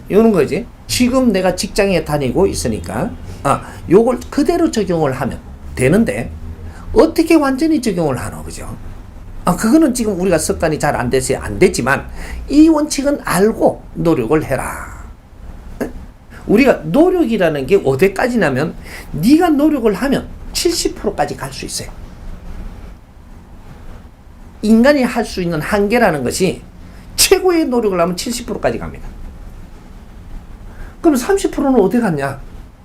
이런 거지. 지금 내가 직장에 다니고 있으니까 요걸 그대로 적용을 하면 되는데 어떻게 완전히 적용을 하노, 그죠? 그거는 지금 우리가 습관이 잘 안 돼서 안 되지만 이 원칙은 알고 노력을 해라. 우리가 노력이라는 게 어디까지냐면 네가 노력을 하면 70%까지 갈 수 있어요. 인간이 할 수 있는 한계라는 것이 최고의 노력을 하면 70%까지 갑니다. 그럼 30%는 어디 갔냐?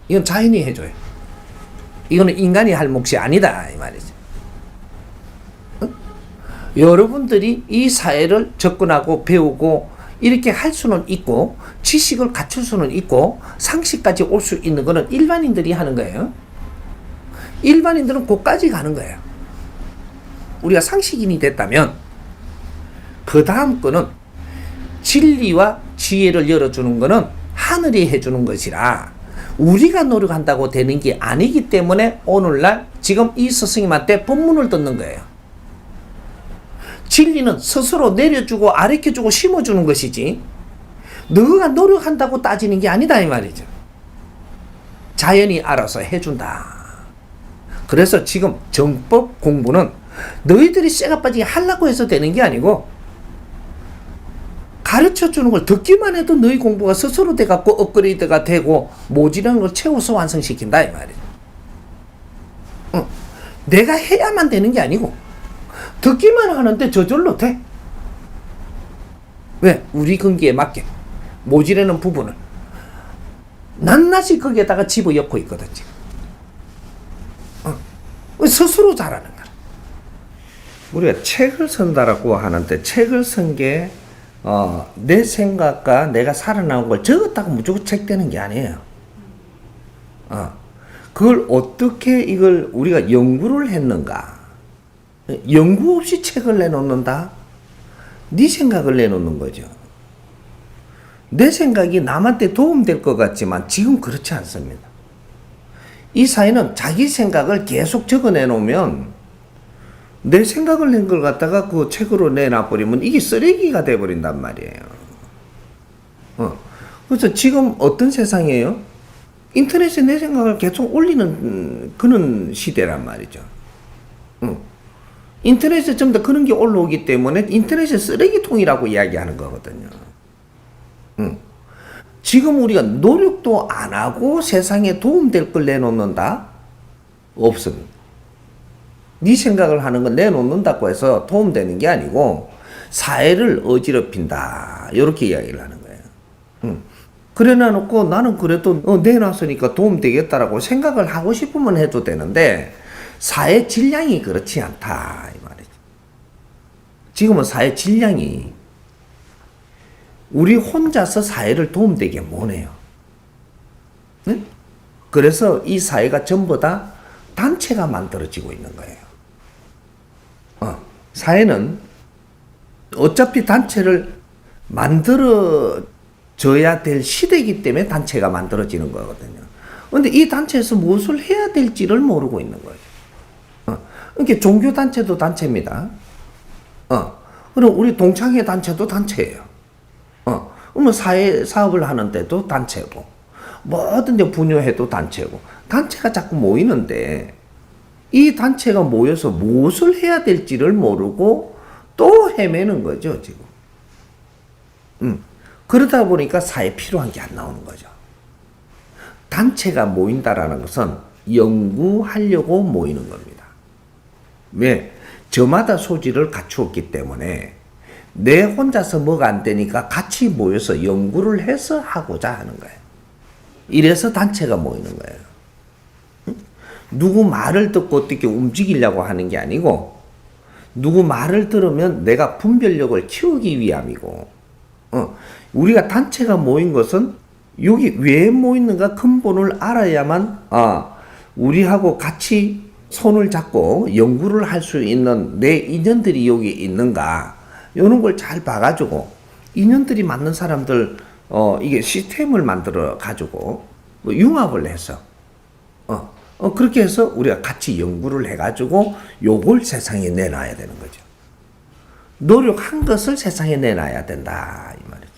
이건 자연이 해줘요. 이거는 인간이 할 몫이 아니다 이 말이죠. 여러분들이 이 사회를 접근하고 배우고 이렇게 할 수는 있고 지식을 갖출 수는 있고 상식까지 올 수 있는 거는 일반인들이 하는 거예요. 일반인들은 거기까지 가는 거예요. 우리가 상식인이 됐다면 그 다음 거는 진리와 지혜를 열어주는 거는 하늘이 해주는 것이라 우리가 노력한다고 되는 게 아니기 때문에 오늘날 지금 이 스승님한테 법문을 듣는 거예요. 진리는 스스로 내려주고 아래켜주고 심어주는 것이지 너가 노력한다고 따지는 게 아니다 이 말이죠. 자연이 알아서 해준다. 그래서 지금 정법 공부는 너희들이 쇠가 빠지게 하려고 해서 되는 게 아니고 가르쳐주는 걸 듣기만 해도 너희 공부가 스스로 돼갖고 업그레이드가 되고 모자란 걸 채워서 완성시킨다 이 말이에요. 내가 해야만 되는 게 아니고 듣기만 하는데 저절로 돼. 왜? 우리 근기에 맞게 모질하는 부분을 낱낱이 거기에다가 집어넣고 있거든 지금. 스스로 잘하는 거야. 우리가 책을 쓴다라고 하는데 책을 쓴 게 내 생각과 내가 살아나온 걸 적었다고 무조건 책 되는 게 아니에요. 그걸 어떻게 이걸 우리가 연구를 했는가? 연구 없이 책을 내놓는다? 네 생각을 내놓는 거죠. 내 생각이 남한테 도움될 것 같지만 지금 그렇지 않습니다. 이 사회는 자기 생각을 계속 적어내놓으면 내 생각을 낸 걸 갖다가 그 책으로 내놔버리면 이게 쓰레기가 돼버린단 말이에요. 그래서 지금 어떤 세상이에요? 인터넷에 내 생각을 계속 올리는 그런 시대란 말이죠. 인터넷에 전부 다 그런 게 올라오기 때문에 인터넷의 쓰레기통이라고 이야기하는 거거든요. 지금 우리가 노력도 안 하고 세상에 도움될 걸 내놓는다? 없습니다. 네 생각을 하는 건 내놓는다고 해서 도움되는 게 아니고 사회를 어지럽힌다. 이렇게 이야기를 하는 거예요. 그래 놔놓고 나는 그래도 내놨으니까 도움되겠다라고 생각을 하고 싶으면 해도 되는데 사회 질량이 그렇지 않다. 이 말이죠. 지금은 사회 질량이 우리 혼자서 사회를 도움되게 못해요. 네? 그래서 이 사회가 전부 다 단체가 만들어지고 있는 거예요. 사회는 어차피 단체를 만들어져야 될 시대이기 때문에 단체가 만들어지는 거거든요. 그런데 이 단체에서 무엇을 해야 될지를 모르고 있는 거예요. 그러니까 종교단체도 단체입니다. 그럼 우리 동창회 단체도 단체예요. 그러면 사회 사업을 하는데도 단체고, 뭐든지 분유해도 단체고, 단체가 자꾸 모이는데, 이 단체가 모여서 무엇을 해야 될지를 모르고 또 헤매는 거죠, 지금. 그러다 보니까 사회에 필요한 게 안 나오는 거죠. 단체가 모인다라는 것은 연구하려고 모이는 겁니다. 왜? 저마다 소질을 갖추었기 때문에 내 혼자서 뭐가 안 되니까 같이 모여서 연구를 해서 하고자 하는 거예요. 이래서 단체가 모이는 거예요. 누구 말을 듣고 어떻게 움직이려고 하는 게 아니고 누구 말을 들으면 내가 분별력을 키우기 위함이고 우리가 단체가 모인 것은 여기 왜 모이는가 근본을 알아야만 우리하고 같이 손을 잡고 연구를 할 수 있는 내 인연들이 여기 있는가 이런 걸 잘 봐가지고 인연들이 맞는 사람들 이게 시스템을 만들어 가지고 융합을 해서 그렇게 해서 우리가 같이 연구를 해가지고 요걸 세상에 내놔야 되는 거죠. 노력한 것을 세상에 내놔야 된다 이 말이죠.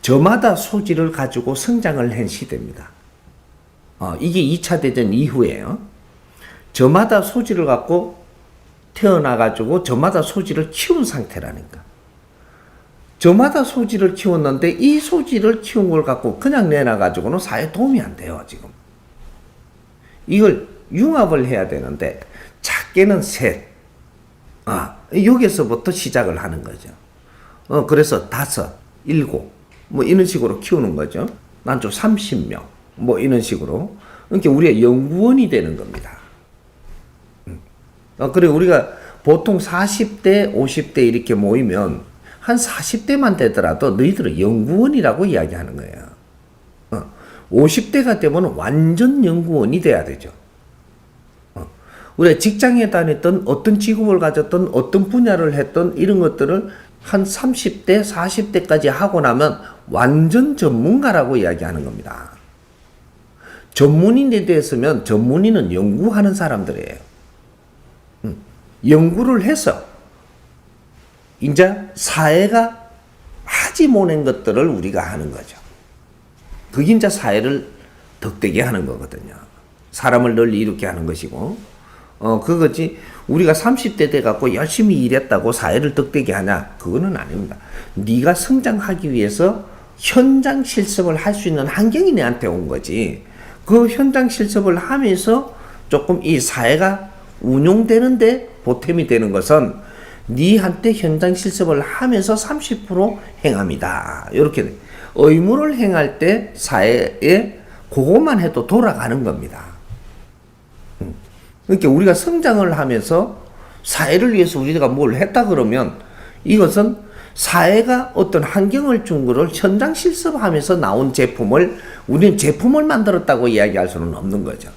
저마다 소질을 가지고 성장을 한 시대입니다. 이게 2차 대전 이후에요. 저마다 소질을 갖고 태어나가지고 저마다 소질을 키운 상태라니까. 저마다 소질을 키웠는데 이 소질을 키운 걸 갖고 그냥 내놔가지고는 사회에 도움이 안 돼요, 지금. 이걸 융합을 해야 되는데 작게는 셋. 여기서부터 시작을 하는 거죠. 그래서 5, 7, 뭐 이런 식으로 키우는 거죠. 난 좀 30명, 뭐 이런 식으로. 그러니까 우리가 연구원이 되는 겁니다. 그래 우리가 보통 40대, 50대 이렇게 모이면 한 40대만 되더라도 너희들은 연구원이라고 이야기하는 거예요. 50대가 되면 완전 연구원이 돼야 되죠. 우리가 직장에 다녔던 어떤 직업을 가졌던 어떤 분야를 했던 이런 것들을 한 30대, 40대까지 하고 나면 완전 전문가라고 이야기하는 겁니다. 전문인이 됐으면 전문인은 연구하는 사람들이에요. 연구를 해서 이제 사회가 하지 못한 것들을 우리가 하는 거죠. 그게 이제 사회를 덕되게 하는 거거든요. 사람을 널리 이롭게 하는 것이고, 그거지 우리가 30대 돼갖고 열심히 일했다고 사회를 덕되게 하냐? 그거는 아닙니다. 네가 성장하기 위해서 현장 실습을 할 수 있는 환경이 내한테 온 거지. 그 현장 실습을 하면서 조금 이 사회가 운용되는데 보탬이 되는 것은 니한테 현장 실습을 하면서 30% 행합니다. 이렇게 돼. 의무를 행할 때 사회에 그것만 해도 돌아가는 겁니다. 그러니까 우리가 성장을 하면서 사회를 위해서 우리가 뭘 했다 그러면 이것은 사회가 어떤 환경을 준 거를 현장 실습하면서 나온 제품을 우리는 제품을 만들었다고 이야기할 수는 없는 거죠.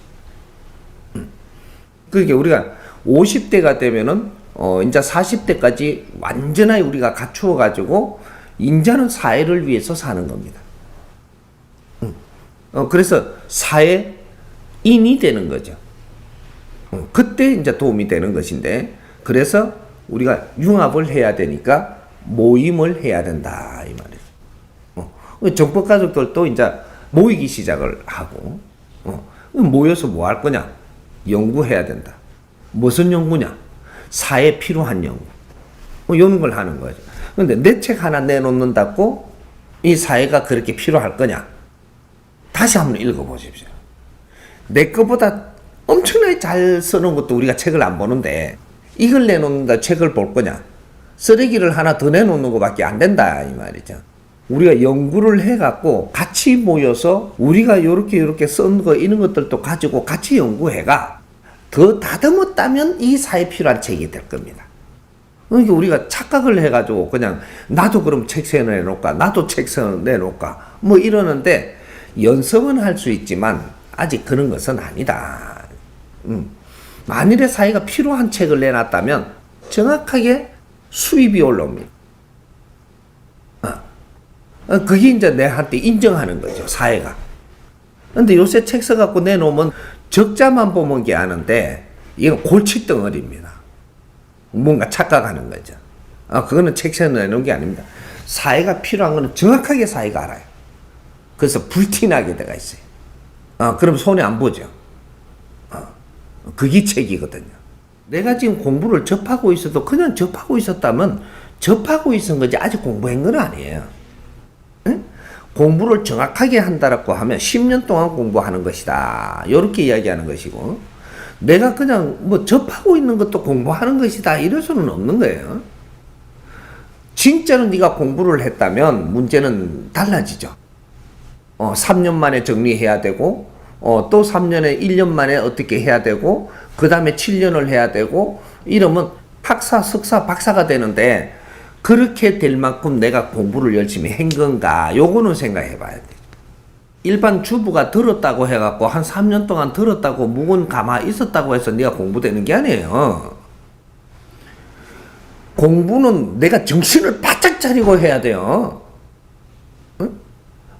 그러니까 우리가 50대가 되면은 이제 40대까지 완전히 우리가 갖추어 가지고 인자는 사회를 위해서 사는 겁니다. 그래서 사회인이 되는 거죠. 그때 이제 도움이 되는 것인데, 그래서 우리가 융합을 해야 되니까 모임을 해야 된다 이 말이에요. 정법 가족들도 이제 모이기 시작을 하고, 모여서 뭐 할 거냐? 연구해야 된다. 무슨 연구냐? 사회에 필요한 연구. 이런 걸 하는 거죠. 근데 내 책 하나 내놓는다고 이 사회가 그렇게 필요할 거냐? 다시 한번 읽어보십시오. 내 거보다 엄청나게 잘 쓰는 것도 우리가 책을 안 보는데 이걸 내놓는다 책을 볼 거냐? 쓰레기를 하나 더 내놓는 것밖에 안 된다 이 말이죠. 우리가 연구를 해갖고 같이 모여서 우리가 요렇게 쓴 거 이런 것들도 가지고 같이 연구해가 더 다듬었다면 이 사회에 필요한 책이 될 겁니다. 그러니까 우리가 착각을 해가지고 그냥 나도 그럼 책 내놓을까? 나도 책 내놓을까? 뭐 이러는데 연습은 할 수 있지만 아직 그런 것은 아니다. 만일에 사회가 필요한 책을 내놨다면 정확하게 수입이 올라옵니다. 그게 이제 내한테 인정하는 거죠, 사회가. 근데 요새 책 써갖고 내놓으면 적자만 보면 게 아는데 이건 골칫덩어리입니다. 뭔가 착각하는 거죠. 그거는 책에서 내놓은 게 아닙니다. 사회가 필요한 거는 정확하게 사회가 알아요. 그래서 불티나게 돼가 있어요. 그럼 손에 안 보죠. 그게 책이거든요. 내가 지금 공부를 접하고 있어도 그냥 접하고 있었다면 접하고 있은 거지 아직 공부한 건 아니에요. 응? 공부를 정확하게 한다라고 하면 10년 동안 공부하는 것이다. 이렇게 이야기하는 것이고, 내가 그냥 뭐 접하고 있는 것도 공부하는 것이다 이럴 수는 없는 거예요. 진짜로 네가 공부를 했다면 문제는 달라지죠. 3년 만에 정리해야 되고, 또 3년에 1년 만에 어떻게 해야 되고, 그 다음에 7년을 해야 되고, 이러면 학사, 석사, 박사가 되는데 그렇게 될 만큼 내가 공부를 열심히 한 건가? 요거는 생각해 봐야 돼. 일반 주부가 들었다고 해갖고 한 3년 동안 들었다고 묵은 가마 있었다고 해서 네가 공부되는 게 아니에요. 공부는 내가 정신을 바짝 차리고 해야 돼요. 응?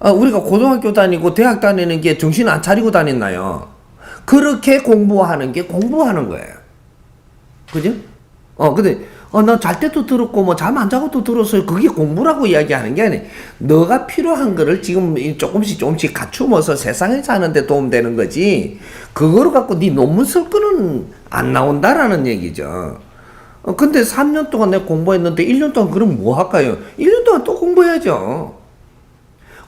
우리가 고등학교 다니고 대학 다니는 게 정신 안 차리고 다녔나요? 그렇게 공부하는 게 공부하는 거예요. 그죠? 근데 나 잘 때도 들었고 뭐 잠 안 자고도 들었어요. 그게 공부라고 이야기하는 게 아니에요. 너가 필요한 거를 지금 조금씩 갖추면서 세상에 사는데 도움되는 거지, 그거로 갖고 네 논문 쓸 거는 안 나온다라는 얘기죠. 근데 3년 동안 내가 공부했는데 1년 동안 그럼 뭐 할까요? 1년 동안 또 공부해야죠.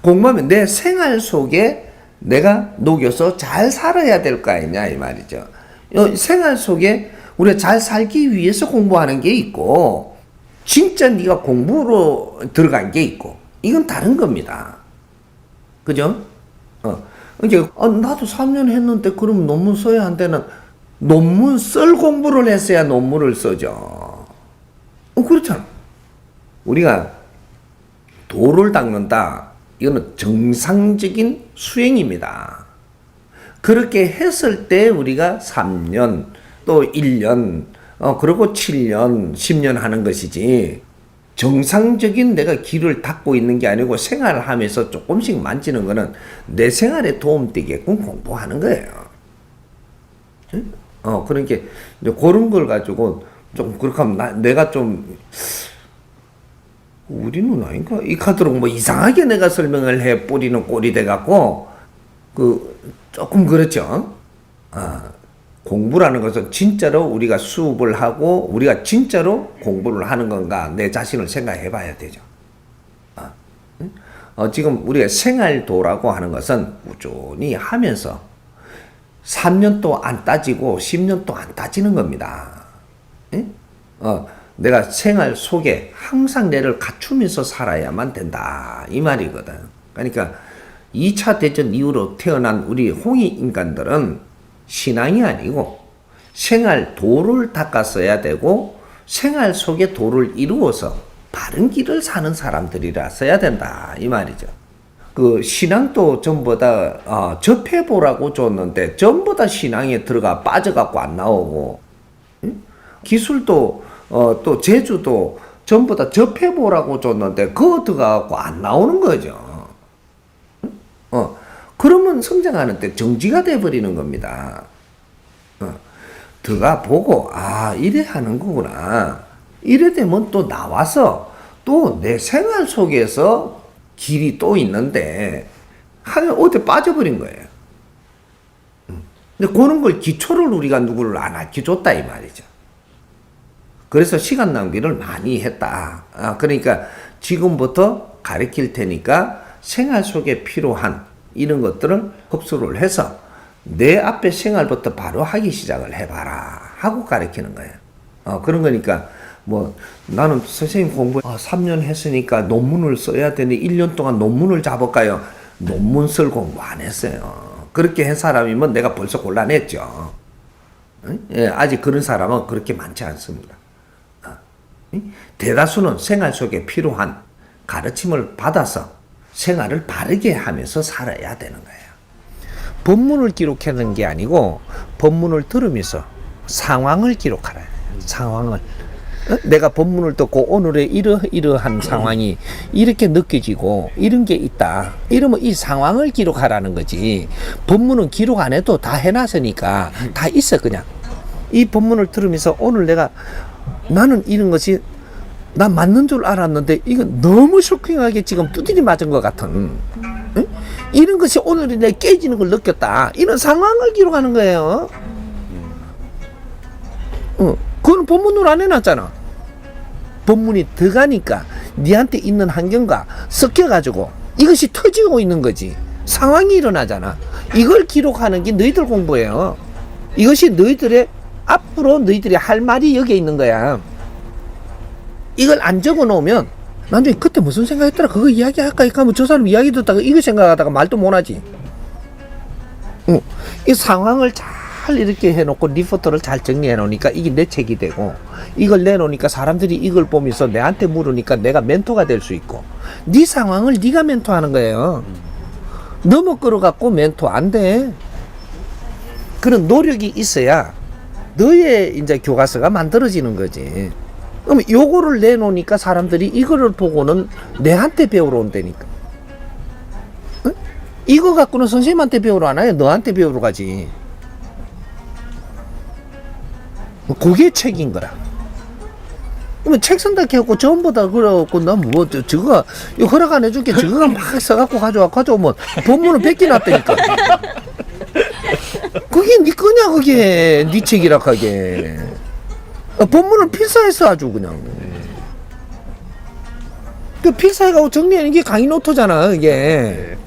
공부하면 내 생활 속에 내가 녹여서 잘 살아야 될 거 아니냐 이 말이죠. 생활 속에 우리가 잘 살기 위해서 공부하는 게 있고, 진짜 네가 공부로 들어간 게 있고, 이건 다른 겁니다. 그죠? 그러니까 나도 3년 했는데 그럼 논문 써야 한다는, 논문 쓸 공부를 했어야 논문을 써죠. 그렇잖아. 우리가 도를 닦는다. 이거는 정상적인 수행입니다. 그렇게 했을 때 우리가 3년, 또 1년, 그리고 7년, 10년 하는 것이지, 정상적인 내가 길을 닦고 있는 게 아니고 생활하면서 조금씩 만지는 거는 내 생활에 도움되게끔 공부하는 거예요. 그러니까 그런 걸 가지고 좀 그렇게 하면 내가 좀, 우리는 아닌가? 이 카드로 뭐 이상하게 내가 설명을 해 뿌리는 꼴이 돼갖고, 조금 그렇죠. 공부라는 것은 진짜로 우리가 수업을 하고 우리가 진짜로 공부를 하는 건가, 내 자신을 생각해 봐야 되죠. 지금 우리가 생활도라고 하는 것은 꾸준히 하면서 3년 또 안 따지고 10년 또 안 따지는 겁니다. 내가 생활 속에 항상 내를 갖추면서 살아야만 된다. 이 말이거든. 그러니까 2차 대전 이후로 태어난 우리 홍익 인간들은 신앙이 아니고 생활 도를 닦았어야 되고 생활 속에 도를 이루어서 바른 길을 사는 사람들이라 써야 된다. 이 말이죠. 그 신앙도 전부 다 접해보라고 줬는데 전부 다 신앙에 들어가 빠져갖고 안 나오고, 응? 기술도 또 재주도 전부 다 접해보라고 줬는데 그거 들어가갖고 안 나오는 거죠. 그러면 성장하는 데 정지가 돼버리는 겁니다. 들어가 보고 이래 하는 거구나. 이래 되면 또 나와서 또 내 생활 속에서 길이 또 있는데 하면 어디 빠져버린 거예요. 근데 그런 걸 기초를 우리가 누구를 안 알려줬다 이 말이죠. 그래서 시간 낭비를 많이 했다. 그러니까 지금부터 가르칠 테니까 생활 속에 필요한 이런 것들을 흡수를 해서 내 앞에 생활부터 바로 하기 시작을 해봐라 하고 가르치는 거예요. 그런 거니까 뭐 나는 선생님 공부 3년 했으니까 논문을 써야 되니 1년 동안 논문을 잡을까요? 논문 쓸 공부 안 했어요. 그렇게 한 사람이면 내가 벌써 곤란했죠. 예, 아직 그런 사람은 그렇게 많지 않습니다. 대다수는 생활 속에 필요한 가르침을 받아서 생활을 바르게 하면서 살아야 되는 거예요. 법문을 기록하는 게 아니고 법문을 들으면서 상황을 기록하라. 상황을. 내가 법문을 듣고 오늘의 이러한 상황이 이렇게 느껴지고 이런 게 있다. 이러면 이 상황을 기록하라는 거지. 법문은 기록 안 해도 다 해놨으니까 다 있어 그냥. 이 법문을 들으면서 오늘 나는 이런 것이 나 맞는 줄 알았는데 이건 너무 쇼킹하게 지금 두드리 맞은 것 같은 이런 것이 오늘 내 깨지는 걸 느꼈다. 이런 상황을 기록하는 거예요. 그건 법문으로 안 해놨잖아. 법문이 들어가니까 니한테 있는 환경과 섞여가지고 이것이 터지고 있는 거지. 상황이 일어나잖아. 이걸 기록하는 게 너희들 공부예요. 이것이 너희들의 앞으로 너희들이 할 말이 여기에 있는 거야. 이걸 안 적어 놓으면 나중에 그때 무슨 생각했더라 그거 이야기할까 하면 저 사람 이야기 듣다가 이거 생각하다가 말도 못하지. 이 상황을 잘 이렇게 해놓고 리포트를 잘 정리해 놓으니까 이게 내 책이 되고 이걸 내놓으니까 사람들이 이걸 보면서 내한테 물으니까 내가 멘토가 될 수 있고 네 상황을 네가 멘토하는 거예요. 너무 끌어갖고 멘토 안 돼. 그런 노력이 있어야 너의 이제 교과서가 만들어지는 거지. 그럼 요거를 내놓으니까 사람들이 이거를 보고는 내한테 배우러 온다니까. 응? 이거 갖고는 선생님한테 배우러 안 와요. 너한테 배우러 가지. 그게 책인 거라. 그러면 책 쓴다 해갖고 전부 다 그래갖고 난 뭐 저거가 이거 허락 안 해줄게 저거가 막 써갖고 가져오면 본문을 뺏겨놨다니까. 그게 네 거냐 그게 네 책이라 하게. 본문을 필사했어 아주 그냥. 그 필사해가고 정리하는 게 강의 노트잖아 이게.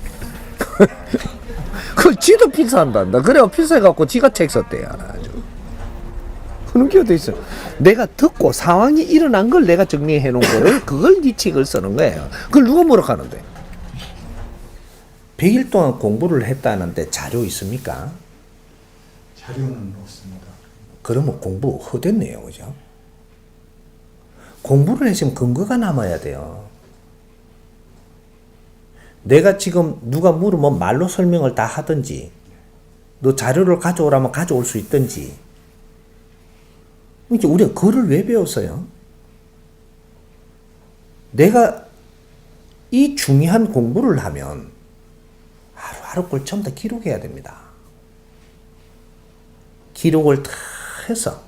그 지도 필사한단다. 그래 필사해갖고 지가 책 썼대요 아주. 그런 게 어디 있어. 내가 듣고 상황이 일어난 걸 내가 정리해 놓은 거를 그걸 네 책을 쓰는 거예요. 그걸 누가 뭐라 하는데. 100일 동안 공부를 했다는데 자료 있습니까? 자료는 없습니다. 그러면 공부 헛됐네요, 그죠? 공부를 했으면 근거가 남아야 돼요. 내가 지금 누가 물으면 말로 설명을 다 하든지, 너 자료를 가져오라면 가져올 수 있든지. 이제 우리가 글을 왜 배웠어요? 내가 이 중요한 공부를 하면 하루하루 걸 전부 다 기록해야 됩니다. 기록을 다 해서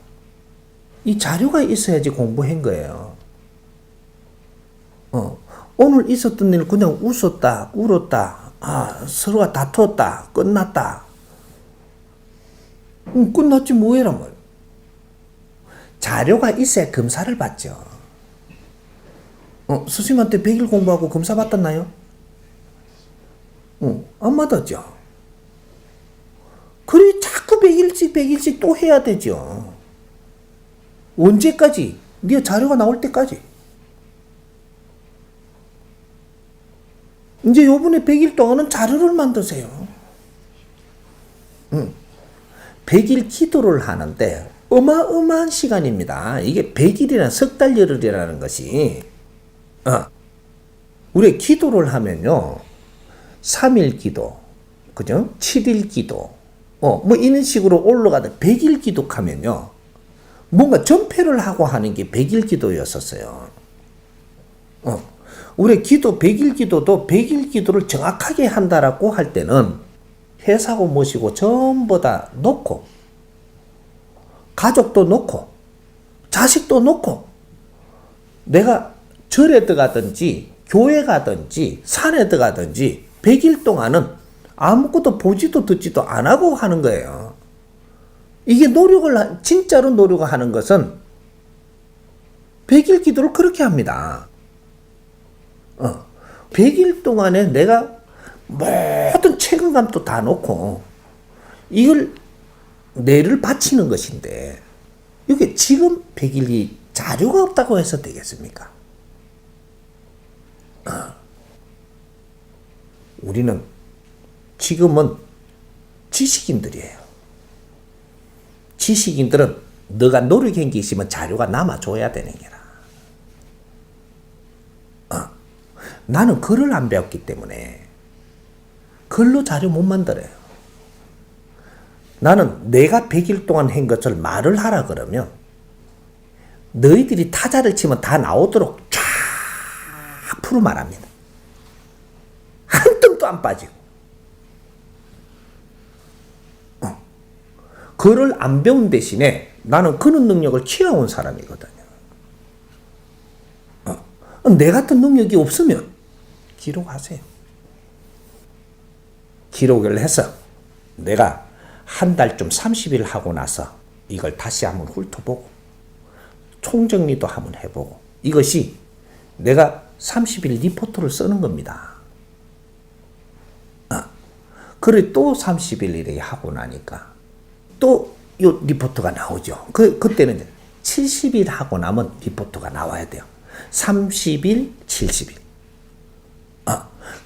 이 자료가 있어야지 공부한 거예요. 오늘 있었던 일 그냥 웃었다, 울었다, 서로가 다투었다, 끝났다. 끝났지 뭐해라 뭘. 자료가 있어야 검사를 받죠. 스님한테 100일 공부하고 검사 받았나요? 안 받았죠. 그래 자꾸 100일씩 또 해야 되죠. 언제까지? 네 자료가 나올 때까지. 이제 요번에 100일 동안은 자료를 만드세요. 100일 기도를 하는데 어마어마한 시간입니다. 이게 100일이나 석 달 열흘이라는 것이 우리 기도를 하면요 3일 기도, 그죠? 7일 기도, 뭐 이런 식으로 올라가다 100일 기도하면요 뭔가 전폐를 하고 하는 게 100일 기도였었어요. 우리 기도 100일 기도도 100일 기도를 정확하게 한다라고 할 때는 회사고 모시고 전부 다 놓고 가족도 놓고 자식도 놓고 내가 절에 들어가든지 교회 가든지 산에 들어가든지 100일 동안은 아무것도 보지도 듣지도 안 하고 하는 거예요. 이게 진짜로 노력을 하는 것은 100일 기도를 그렇게 합니다. 100일 동안에 내가 모든 책임감도 다 놓고 이걸 뇌를 바치는 것인데 이게 지금 100일이 자료가 없다고 해서 되겠습니까? 우리는 지금은 지식인들이에요. 지식인들은 너가 노력한 게 있으면 자료가 남아줘야 되는 게라. 나는 글을 안 배웠기 때문에 글로 자료 못 만들어요. 나는 내가 100일 동안 한 것을 말을 하라 그러면 너희들이 타자를 치면 다 나오도록 쫙 풀어 말합니다. 한 뜸도 안 빠지고. 글을 안 배운 대신에 나는 그런 능력을 취해온 사람이거든요. 내 같은 능력이 없으면 기록하세요. 기록을 해서 내가 한 달쯤 30일 하고 나서 이걸 다시 한번 훑어보고 총정리도 한번 해보고 이것이 내가 30일 리포트를 쓰는 겁니다. 그래 또 30일 이렇게 하고 나니까 또 이 리포트가 나오죠. 그때는 이제 70일 하고 나면 리포트가 나와야 돼요. 30일, 70일.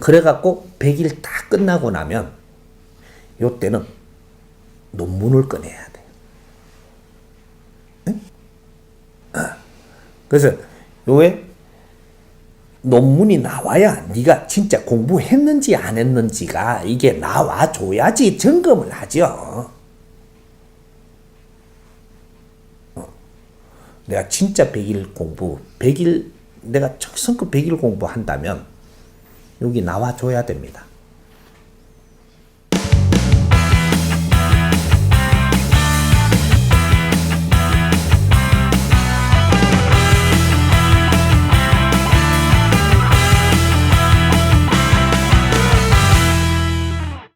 그래갖고 100일 다 끝나고 나면 요때는 논문을 꺼내야 돼요. 응? 그래서 요에 논문이 나와야 네가 진짜 공부했는지 안 했는지가 이게 나와줘야지 점검을 하죠. 내가 진짜 100일 내가 성급 100일 공부한다면 여기 나와줘야 됩니다.